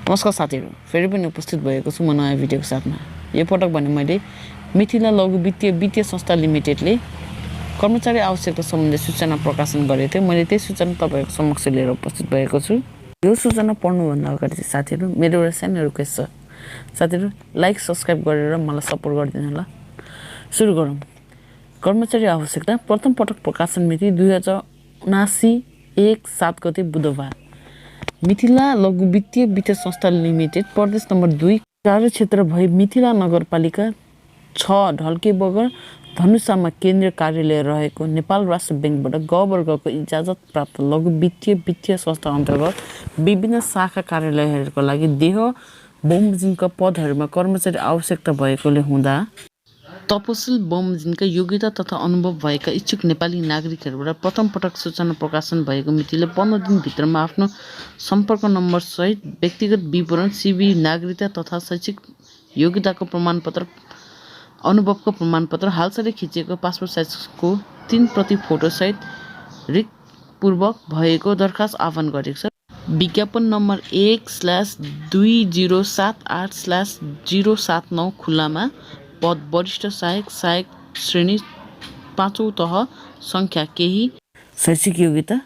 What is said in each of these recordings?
नमस्कार साथीहरू, फेरि पनि उपस्थित भएको छु म नयाँ भिडियोको साथमा। यो पटक भने मैले मिथिला लघु वित्तीय संस्था लिमिटेडले कर्मचारी आवश्यकता सम्बन्धी सूचना प्रकाशन गरेको थियो। मैले त्यही सूचना तपाईँको समक्ष लिएर उपस्थित भएको छु। यो सूचना पढ्नुभन्दा अगाडि चाहिँ साथीहरू मेरो एउटा सानो रिक्वेस्ट छ, साथीहरू लाइक सब्सक्राइब गरेर मलाई सपोर्ट गरिदिनु होला। सुरु गरौँ। कर्मचारी आवश्यकता प्रथम पटक प्रकाशन मिति 2079 1/7 गते बुधबार। मिथिला लघु वित्तीय संस्था लिमिटेड प्रदेश नम्बर 2 कार्यक्षेत्र भई मिथिला नगरपालिका 6 ढल्के बगर धनुषामा केन्द्रीय कार्यालय रहेको नेपाल राष्ट्र ब्याङ्कबाट ग वर्गको इजाजत प्राप्त लघु वित्तीय संस्था अन्तर्गत विभिन्न शाखा कार्यालयहरूका लागि देह बमोजिमका पदहरूमा कर्मचारी आवश्यकता भएकोले हुँदा तपसिल बमोजिमका योग्यता तथा अनुभव भएका इच्छुक नेपाली नागरिकहरूबाट प्रथम पटक सूचना प्रकाशन भएको मितिले 15 दिनभित्रमा आफ्नो सम्पर्क नम्बर सहित व्यक्तिगत विवरण, सिभी, नागरिकता तथा शैक्षिक योग्यताको प्रमाणपत्र, अनुभवको प्रमाणपत्र, हालसालै खिचिएको पासपोर्ट साइजको 3 प्रति फोटो सहित रिकपूर्वक भएको दरखास्त आह्वान गरेको छ। विज्ञापन नम्बर 1/2078/079 खुल्लामा पद वरिष्ठ सहायक श्रेणी 5औं तह संख्या केही शैक्षिक योग्यता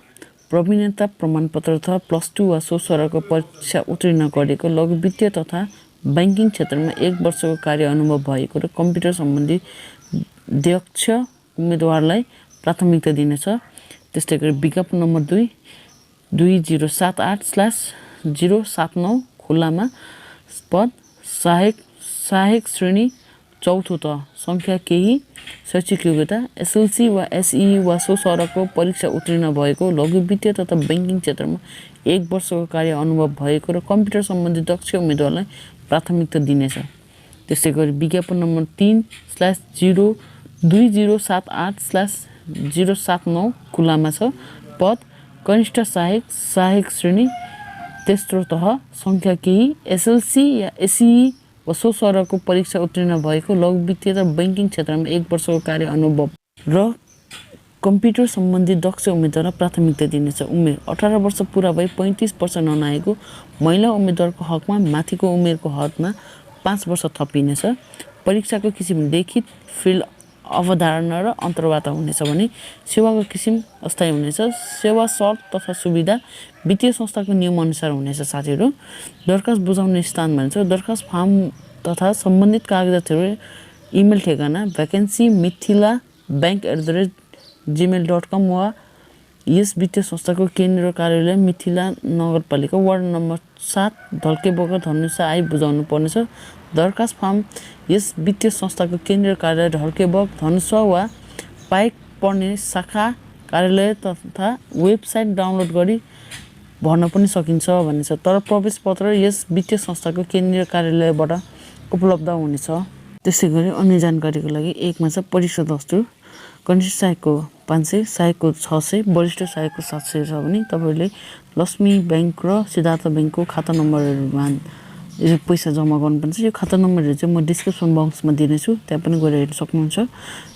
प्रवीणता प्रमाणपत्र अथवा +2 वा सो सरहको परीक्षा उत्तीर्ण गरेको लघु वित्तीय तथा बैंकिङ क्षेत्रमा 1 वर्षको कार्य अनुभव भएको र कम्प्युटर सम्बन्धी दक्ष उम्मेदवारलाई प्राथमिकता दिनेछ। त्यस्तै गरी विज्ञापन नम्बर 2/2078/079 खुल्लामा पद सहायक श्रेणी 4औं तह संख्या केही शैक्षिक योग्यता एसएलसी वा एसई वा सो सरहको परीक्षा उत्तीर्ण भएको लघु वित्तीय तथा बैंकिङ क्षेत्रमा 1 वर्षको कार्य अनुभव भएको र कम्प्युटर सम्बन्धी दक्ष उम्मेदवारलाई प्राथमिकता दिनेछ। त्यस्तै गरी विज्ञापन नम्बर 3/2078/079 खुल्लामा छ पद कनिष्ठ सहायक श्रेणी 3रो तह संख्या केही एसएलसी या एसई वा सो सरहको परीक्षा उत्तीर्ण भएको लघु वित्तीय तथा बैंकिङ क्षेत्रमा 1 वर्षको कार्य अनुभव र कम्प्युटर सम्बन्धी दक्ष उम्मेदवारलाई प्राथमिकता दिनेछ। उमेर 18 वर्ष पुरा भई 35 वर्ष ननाएको महिला उम्मेदवारको हकमा माथिको उमेरको हदमा 5 वर्ष थपिनेछ। परीक्षाको किसिम लिखित, फिल्ड अवधारणा र अन्तर्वार्ता हुनेछ भने सेवाको किसिम अस्थायी हुनेछ। सेवा शर्त तथा सुविधा वित्तीय संस्थाको नियमअनुसार हुनेछ। साथीहरू दरखास्त बुझाउने स्थान भन्छ दरखास्त फार्म तथा सम्बन्धित कागजातहरू इमेल ठेगाना vacancy@mithilabank@gmail.com वा यस वित्तीय संस्थाको केन्द्रीय कार्यालय मिथिला नगरपालिका वार्ड नम्बर 7 ढल्के बगर धनुषा आई बुझाउनु पर्नेछ। दरखास्त फार्म यस वित्तीय संस्थाको केन्द्रीय कार्यालय ढल्के बगर धनुषा वा पाइक पर्ने शाखा कार्यालय तथा वेबसाइट डाउनलोड गरी भर्न पनि सकिन्छ भनिन्छ। तर प्रवेश पत्र यस वित्तीय संस्थाको केन्द्रीय कार्यालयबाट उपलब्ध हुनेछ। त्यसै गरी अन्य जानकारीको लागि 1 मा छ परीक्षा दस्तुर कनिष्ठ सहायकको 500, सहायकको 600, वरिष्ठ सहायकको 700 छ भने तपाईँहरूले लक्ष्मी ब्याङ्क र सिद्धार्थ ब्याङ्कको खाता नम्बरहरूमा पैसा जम्मा गर्नुपर्छ। यो खाता नम्बरहरू चाहिँ म डिस्क्रिप्सन बक्समा दिनेछु, त्यहाँ पनि गएर हेर्न सक्नुहुन्छ।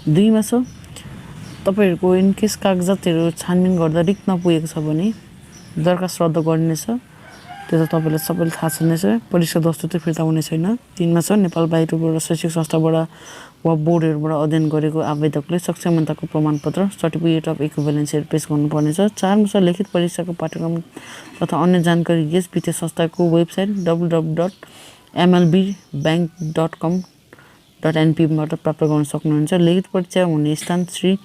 2 मा छ तपाईँहरूको इनकेस कागजातहरू छानबिन गर्दा रिक्त नपुगेको छ भने दरखास्त रद्द गरिनेछ। त्यो त तपाईँलाई सबैले थाहा छ नै छ। परीक्षा दस्तुर त फिर्ता हुने छैन। 3 मा छ नेपाल बाहिरबाट शैक्षिक संस्थाबाट वा बोर्डहरूबाट अध्ययन गरेको आवेदकले सक्षमताको प्रमाणपत्र सर्टिफिकेट अफ इक्विभ्यालेन्सीहरू पेश गर्नुपर्नेछ। 4 मा छ लिखित परीक्षाको पाठ्यक्रम तथा अन्य जानकारी यस वित्तीय संस्थाको वेबसाइट www.mlbbank.com.np बाट प्राप्त गर्न सक्नुहुन्छ। लिखित परीक्षा हुने स्थान श्री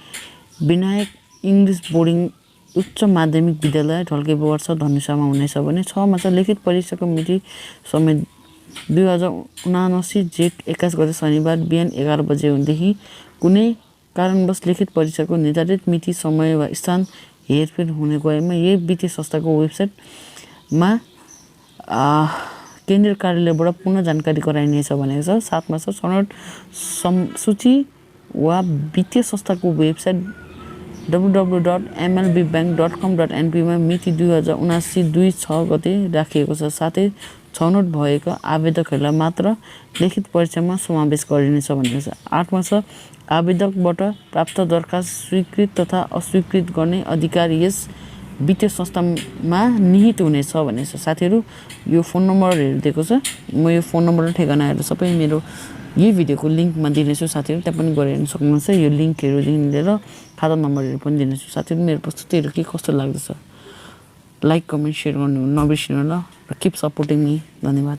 विनायक इङ्ग्लिस बोर्डिङ उच्च माध्यमिक विद्यालय ढल्के बगर छ धनुषामा हुनेछ भने 6 मा छ लिखित परीक्षाको मिति समय 2079 जेठ 21 गते शनिबार बिहान 11 बजेदेखि कुनै कारणवश लिखित परीक्षाको निर्धारित मिति, समय वा स्थान हेरफेर हुने गएमा यही वित्तीय संस्थाको वेबसाइटमा केन्द्रीय कार्यालयबाट पुनः जानकारी गराइनेछ भनेको छ। 7 मा छ छनौट सूची वा वित्तीय संस्थाको वेबसाइट www.mlbbank.com.np मा मिति 2079 2/6 गते राखिएको छ। साथै छनौट भएका आवेदकहरूलाई मात्र लिखित परीक्षामा समावेश गरिनेछ भनेको छ। 8 मा छ आवेदकबाट प्राप्त दरखास्त स्वीकृत तथा अस्वीकृत गर्ने अधिकार यस वित्तीय संस्थामा निहित हुनेछ भनेछ साथीहरू यो फोन नम्बरहरू दिएको छ म यो फोन नम्बर र ठेगानाहरू सबै मेरो यही भिडियोको लिङ्कमा दिनेछु साथीहरू त्यहाँ पनि गएर हेर्न सक्नुहुन्छ यो लिङ्कहरूदेखि लिएर खाता नम्बरहरू पनि दिनेछु साथीहरू मेरो प्रस्तुतिहरू के कस्तो लाग्दछ लाइक कमेन्ट सेयर गर्नु नबिर्सिनु होला र किप सपोर्टिङ मी धन्यवाद